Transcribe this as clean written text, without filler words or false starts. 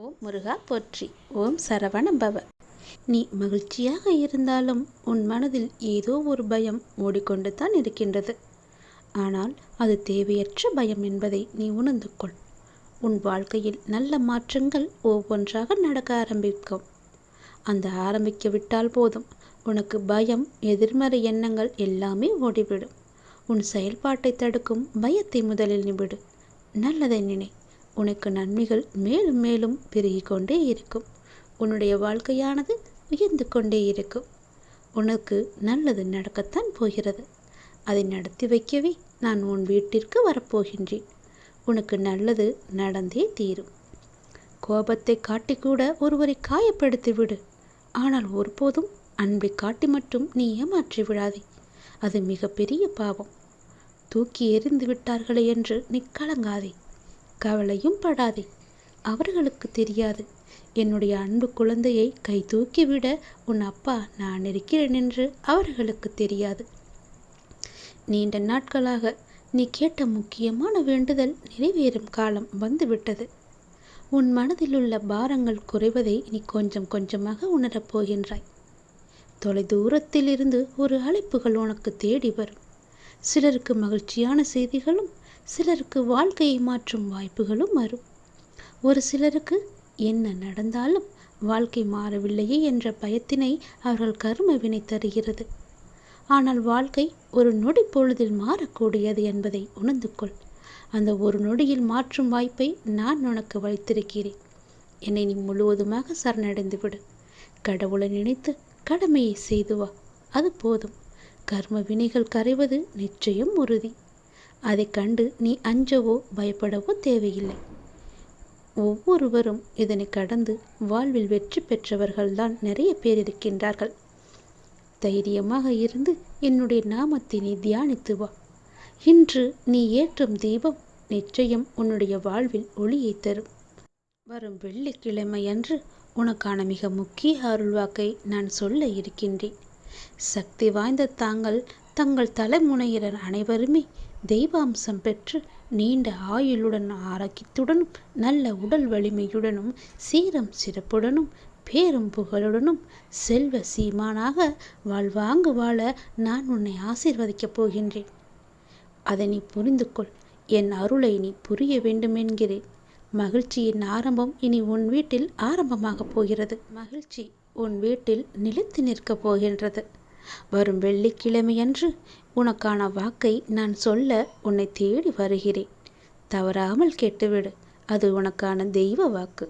ஓம் முருகா போற்றி. ஓம் சரவண பவ. நீ மகிழ்ச்சியாக இருந்தாலும் உன் மனதில் ஏதோ ஒரு பயம் ஓடிக்கொண்டு தான் இருக்கின்றது. ஆனால் அது தேவையற்ற பயம் என்பதை நீ உணர்ந்து கொள். உன் வாழ்க்கையில் நல்ல மாற்றங்கள் ஒவ்வொன்றாக நடக்க ஆரம்பிக்கும். அந்த ஆரம்பிக்க விட்டால் போதும், உனக்கு பயம், எதிர்மறை எண்ணங்கள் எல்லாமே ஓடிவிடும். உன் செயல்பாட்டை தடுக்கும் பயத்தை முதலில் நிவிடு. நல்லதை நினை. உனக்கு நன்மைகள் மேலும் மேலும் பெருகி கொண்டே இருக்கும். உன்னுடைய வாழ்க்கையானது உயர்ந்து கொண்டே இருக்கும். உனக்கு நல்லது நடக்கத்தான் போகிறது. அதை நடத்தி வைக்கவே நான் உன் வீட்டிற்கு வரப்போகின்றேன். உனக்கு நல்லது நடந்தே தீரும். கோபத்தை காட்டிக்கூட ஒருவரை காயப்படுத்தி விடு. ஆனால் ஒருபோதும் அன்பை காட்டி மட்டும் நீ ஏமாற்றி விடாதே. அது மிகப்பெரிய பாவம். தூக்கி எறிந்து விட்டார்களே என்று நீ கலங்காதே. கவலையும் படாதே. அவர்களுக்கு தெரியாது, என்னுடைய அன்பு குழந்தையை கை தூக்கிவிட உன் அப்பா நான் இருக்கிறேன் என்று அவர்களுக்கு தெரியாது. நீண்ட நாட்களாக நீ கேட்ட முக்கியமான வேண்டுதல் நிறைவேறும் காலம் வந்துவிட்டது. உன் மனதில் உள்ள பாரங்கள் குறைவதை நீ கொஞ்சம் கொஞ்சமாக உணரப் போகின்றாய். தொலைதூரத்தில் இருந்து ஒரு அழைப்புகள் உனக்கு தேடி வரும். சிலருக்கு மகிழ்ச்சியான செய்திகளும், சிலருக்கு வாழ்க்கையை மாற்றும் வாய்ப்புகளும் வரும். ஒரு சிலருக்கு என்ன நடந்தாலும் வாழ்க்கை மாறவில்லையே என்ற பயத்தினை அவர்கள் கர்ம வினை தருகிறது. ஆனால் வாழ்க்கை ஒரு நொடி பொழுதில் மாறக்கூடியது என்பதை உணர்ந்து கொள். அந்த ஒரு நொடியில் மாற்றும் வாய்ப்பை நான் உனக்கு வைத்திருக்கிறேன். என்னை நீ முழுவதுமாக சரணடைந்து விடு. கடவுளை நினைத்து கடமையை செய்து வா. அது போதும். கர்ம வினைகள் கரைவது நிச்சயம் உறுதி. அதை கண்டு நீ அஞ்சவோ பயப்படவோ தேவையில்லை. ஒவ்வொருவரும் இதனை கடந்து வாழ்வில் வெற்றி பெற்றவர்கள்தான் நிறைய பேர் இருக்கின்றார்கள். தைரியமாக இருந்து என்னுடைய நாமத்தை நீ தியானித்து வா. இன்று நீ ஏற்றும் தீபம் நிச்சயம் உன்னுடைய வாழ்வில் ஒளியை தரும். வரும் வெள்ளிக்கிழமை அன்று உனக்கான மிக முக்கிய அருள்வாக்கை நான் சொல்ல இருக்கின்றேன். சக்தி வாய்ந்த தங்கள் தலைமுறையினர் அனைவருமே தெய்வாம்சம் பெற்று நீண்ட ஆயுளுடன், ஆரோக்கியத்துடனும், நல்ல உடல் வலிமையுடனும், சீரம் சிறப்புடனும், பேரும் புகழுடனும், செல்வ சீமானாக வாழ்வாங்கு வாழ நான் உன்னை ஆசீர்வதிக்கப் போகின்றேன். அதை நீ புரிந்து கொள். என் அருளை நீ புரிய வேண்டும் என்கிறேன். மகிழ்ச்சியின் ஆரம்பம் இனி உன் வீட்டில் ஆரம்பமாகப் போகிறது. மகிழ்ச்சி உன் வீட்டில் நிலைத்து நிற்கப் போகின்றது. வரும் வெள்ளிக்கிழமையன்று உனக்கான வாக்கை நான் சொல்ல உன்னை தேடி வருகிறேன். தவறாமல் கேட்டுவிடு. அது உனக்கான தெய்வ வாக்கு.